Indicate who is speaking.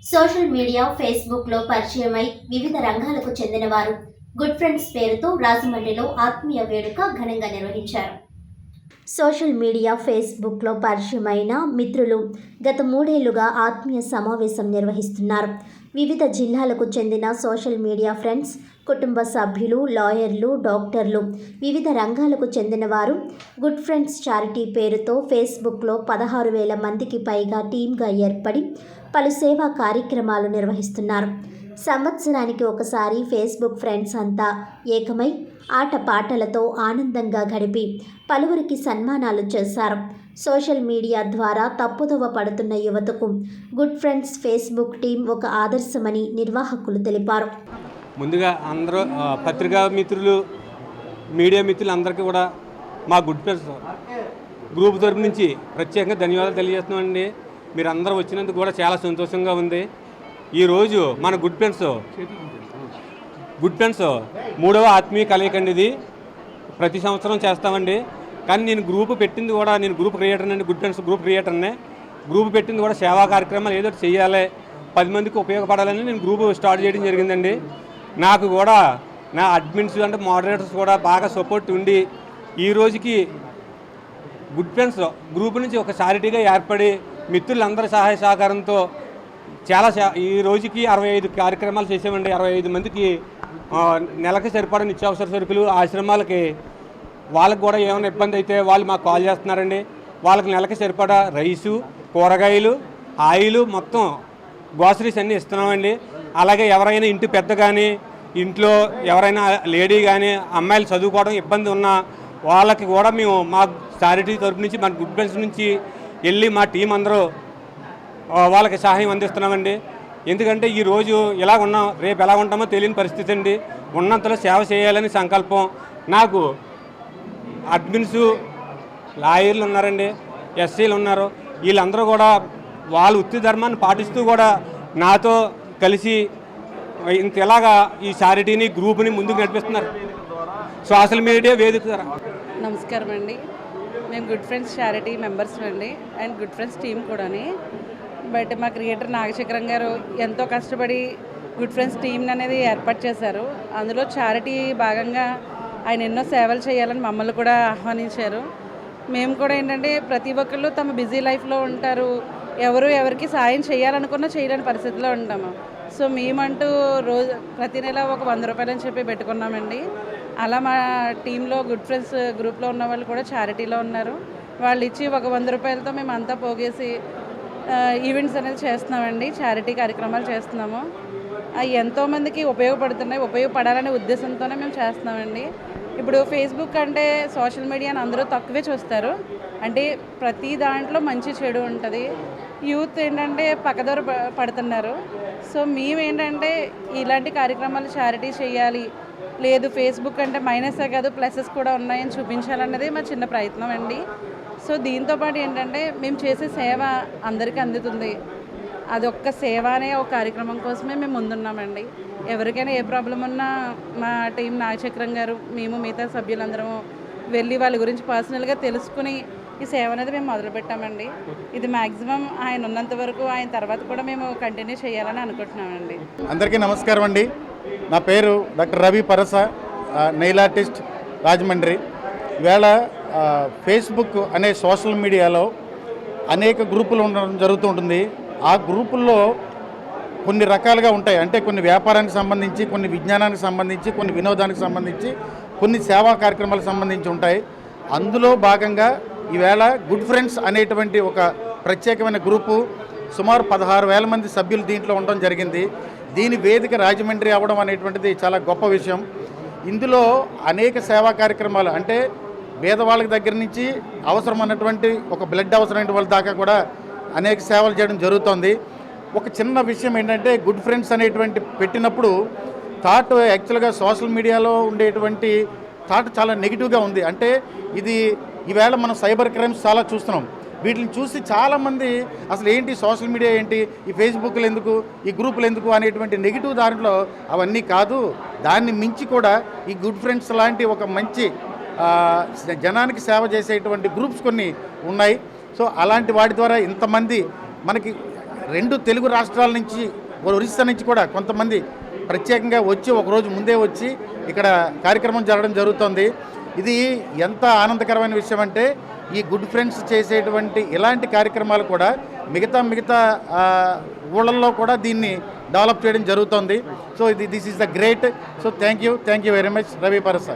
Speaker 1: Social media Facebook లో పరిచయమై వివిధ రంగాలకు చెందిన వారు గుడ్ ఫ్రెండ్స్ పేరుతో రాజమండ్రిలో ఆత్మీయ వేడుక ఘనంగా నిర్వహించారు. సోషల్ మీడియా ఫేస్బుక్లో పరిచయమైన మిత్రులు గత 3 ఏళ్లుగా ఆత్మీయ సమావేశం నిర్వహిస్తున్నారు. వివిధ జిల్లాలకు చెందిన సోషల్ మీడియా ఫ్రెండ్స్, కుటుంబ సభ్యులు, లాయర్లు, డాక్టర్లు, వివిధ రంగాలకు చెందిన వారు గుడ్ ఫ్రెండ్స్ చారిటీ పేరుతో ఫేస్బుక్లో 16,000 మందికి పైగా టీమ్గా ఏర్పడి పలు సేవా కార్యక్రమాలు నిర్వహిస్తున్నారు. సంవత్సరానికి ఒకసారి ఫేస్బుక్ ఫ్రెండ్స్ అంతా ఏకమై ఆటపాటలతో ఆనందంగా గడిపి పలువురికి సన్మానాలు చేశారు. సోషల్ మీడియా ద్వారా తప్పుదోవ పడుతున్న యువతకు గుడ్ ఫ్రెండ్స్ ఫేస్బుక్ టీం ఒక ఆదర్శమని నిర్వాహకులు తెలిపారు.
Speaker 2: ముందుగా అందరూ పత్రికా మిత్రులు, మీడియా మిత్రులు అందరికీ కూడా మా గుడ్ ఫ్రెండ్స్ గ్రూప్ తరపు నుంచి ప్రత్యేకంగా ధన్యవాదాలు తెలియజేస్తున్నామండి. మీరు అందరూ వచ్చినందుకు కూడా చాలా సంతోషంగా ఉంది. ఈరోజు మన గుడ్ ఫ్రెండ్స్ 3వ ఆత్మీయ కలయికండి. ఇది ప్రతి సంవత్సరం చేస్తామండి. కానీ నేను గ్రూప్ పెట్టింది కూడా, నేను గ్రూప్ క్రియేటర్ అండి, గుడ్ ఫ్రెండ్స్ గ్రూప్ క్రియేటర్నే. గ్రూప్ పెట్టింది కూడా సేవా కార్యక్రమాలు ఏదో చేయాలి, 10 మందికి ఉపయోగపడాలని నేను గ్రూప్ స్టార్ట్ చేయడం జరిగిందండి. నాకు కూడా నా అడ్మిన్స్ అంటే మోడరేటర్స్ కూడా బాగా సపోర్ట్ ఉండి ఈ రోజుకి గుడ్ ఫ్రెండ్స్ గ్రూప్ నుంచి ఒక చారిటీగా ఏర్పడి మిత్రులందరి సహాయ సహకారంతో ఈ రోజుకి 65 కార్యక్రమాలు చేసామండి. 65 మందికి నెలకి సరిపడా నిత్యావసర సరుకులు, ఆశ్రమాలకి వాళ్ళకి కూడా ఏమైనా ఇబ్బంది అయితే వాళ్ళు మాకు కాల్ చేస్తున్నారండి. వాళ్ళకి నెలకి సరిపడా రైసు, కూరగాయలు, ఆయిల్, మొత్తం గ్రోసరీస్ అన్నీ ఇస్తున్నామండి. అలాగే ఎవరైనా ఇంటి పెద్ద కానీ, ఇంట్లో ఎవరైనా లేడీ కానీ, అమ్మాయిలు చదువుకోవడం ఇబ్బంది ఉన్నా వాళ్ళకి కూడా మేము మా చారిటీ తరపు నుంచి, మన గుడ్ ఫ్రెండ్స్ నుంచి వెళ్ళి మా టీం అందరూ వాళ్ళకి సహాయం అందిస్తున్నామండి. ఎందుకంటే ఈరోజు ఇలా ఉన్నాం, రేపు ఎలా ఉంటామో తెలియని పరిస్థితి అండి. ఉన్నంతలో సేవ చేయాలని సంకల్పం. నాకు అడ్మిన్స్, లాయర్లు ఉన్నారండి, ఎస్సీలు ఉన్నారు. వీళ్ళందరూ కూడా వాళ్ళ వృత్తి ధర్మాన్ని పాటిస్తూ కూడా నాతో కలిసి ఇంతలాగా ఈ చారిటీని, గ్రూప్ని ముందుకు నడిపిస్తున్నారు. సోషల్ మీడియా వేదిక ద్వారా
Speaker 3: నమస్కారం అండి. మేము గుడ్ ఫ్రెండ్స్ చారిటీ మెంబర్స్ అండి, అండ్ గుడ్ ఫ్రెండ్స్ టీం కూడాని. బట్ మా క్రియేటర్ నాగశేఖరం గారు ఎంతో కష్టపడి గుడ్ ఫ్రెండ్స్ టీంని అనేది ఏర్పాటు చేశారు. అందులో చారిటీ భాగంగా ఆయన ఎన్నో సేవలు చేయాలని మమ్మల్ని కూడా ఆహ్వానించారు. మేము కూడా ఏంటంటే ప్రతి ఒక్కళ్ళు తమ బిజీ లైఫ్లో ఉంటారు, ఎవరికి సాయం చేయాలనుకున్నా చేయలేని పరిస్థితిలో ఉంటాము. సో మేమంటూ ప్రతి నెల ఒక 100 రూపాయలు అని చెప్పి పెట్టుకున్నామండి. అలా మా టీంలో గుడ్ ఫ్రెండ్స్ గ్రూప్లో ఉన్న వాళ్ళు కూడా చారిటీలో ఉన్నారు. వాళ్ళు ఇచ్చి ఒక 100 రూపాయలతో మేము అంతా పోగేసి ఈవెంట్స్ అనేది చేస్తున్నామండి, చారిటీ కార్యక్రమాలు చేస్తున్నాము. అవి ఎంతోమందికి ఉపయోగపడాలనే ఉద్దేశంతోనే మేము చేస్తున్నామండి. ఇప్పుడు ఫేస్బుక్ అంటే సోషల్ మీడియాని అందరూ తక్కువే చూస్తారు. అంటే ప్రతి దాంట్లో మంచి చెడు ఉంటుంది. యూత్ ఏంటంటే పక్కదోర పడుతున్నారు. సో మేమేంటంటే ఇలాంటి కార్యక్రమాలు చారిటీ చేయాలి, లేదు ఫేస్బుక్ అంటే మైనసే కాదు ప్లసెస్ కూడా ఉన్నాయని చూపించాలన్నది మా చిన్న ప్రయత్నం అండి. సో దీంతోపాటు ఏంటంటే మేము చేసే సేవ అందరికీ అందుతుంది. అదొక్క సేవ అనే ఒక కార్యక్రమం కోసమే మేము ముందున్నామండి. ఎవరికైనా ఏ ప్రాబ్లం ఉన్నా మా టీం నాగచక్రం గారు, మేము మిగతా సభ్యులందరం వెళ్ళి వాళ్ళ గురించి పర్సనల్గా తెలుసుకుని ఈ సేవ అనేది మేము మొదలుపెట్టామండి. ఇది మ్యాక్సిమం ఆయన ఉన్నంత వరకు, ఆయన తర్వాత కూడా మేము కంటిన్యూ చేయాలని అనుకుంటున్నామండి.
Speaker 4: అందరికీ నమస్కారం అండి. నా పేరు doctor Ravi Parasa, nail artist, Rajahmundry. ఈవేళ ఫేస్బుక్ అనే సోషల్ మీడియాలో అనేక గ్రూపులు ఉండడం జరుగుతూ ఉంటుంది. ఆ గ్రూపుల్లో కొన్ని రకాలుగా ఉంటాయి. అంటే కొన్ని వ్యాపారానికి సంబంధించి, కొన్ని విజ్ఞానానికి సంబంధించి, కొన్ని వినోదానికి సంబంధించి, కొన్ని సేవా కార్యక్రమాలకు సంబంధించి ఉంటాయి. అందులో భాగంగా ఈవేళ గుడ్ ఫ్రెండ్స్ అనేటువంటి ఒక ప్రత్యేకమైన గ్రూపు, సుమారు 16,000 మంది సభ్యులు దీంట్లో ఉండడం జరిగింది. దీని వేదిక రాజమండ్రి అవ్వడం అనేటువంటిది చాలా గొప్ప విషయం. ఇందులో అనేక సేవా కార్యక్రమాలు, అంటే పేదవాళ్ళకి దగ్గర నుంచి అవసరమైనటువంటి ఒక బ్లడ్ అవసరమైన వాళ్ళ దాకా కూడా అనేక సేవలు చేయడం జరుగుతుంది. ఒక చిన్న విషయం ఏంటంటే, గుడ్ ఫ్రెండ్స్ అనేటువంటి పెట్టినప్పుడు థాట్ యాక్చువల్గా సోషల్ మీడియాలో ఉండేటువంటి థాట్ చాలా నెగిటివ్గా ఉంది. అంటే ఇది ఈవేళ మనం సైబర్ క్రైమ్స్ చాలా చూస్తున్నాం. వీటిని చూసి చాలామంది అసలు ఏంటి సోషల్ మీడియా ఏంటి, ఈ ఫేస్బుక్లు ఎందుకు, ఈ గ్రూపులు ఎందుకు అనేటువంటి నెగిటివ్ దాంట్లో అవన్నీ కాదు. దాన్ని మించి కూడా ఈ గుడ్ ఫ్రెండ్స్ లాంటి ఒక మంచి జనానికి సేవ చేసేటువంటి గ్రూప్స్ కొన్ని ఉన్నాయి. సో అలాంటి వాటి ద్వారా ఇంతమంది మనకి 2 తెలుగు రాష్ట్రాల నుంచి, ఒరిస్సా నుంచి కూడా కొంతమంది ప్రత్యేకంగా వచ్చి ఒకరోజు ముందే వచ్చి ఇక్కడ కార్యక్రమం జరగడం జరుగుతుంది. ఇది ఎంత ఆనందకరమైన విషయం అంటే ఈ గుడ్ ఫ్రెండ్స్ చేసేటువంటి ఇలాంటి కార్యక్రమాలు కూడా మిగతా ఊళ్ళల్లో కూడా దీన్ని డెవలప్ చేయడం జరుగుతుంది. So this is the great. So thank you very much Ravi Parasa.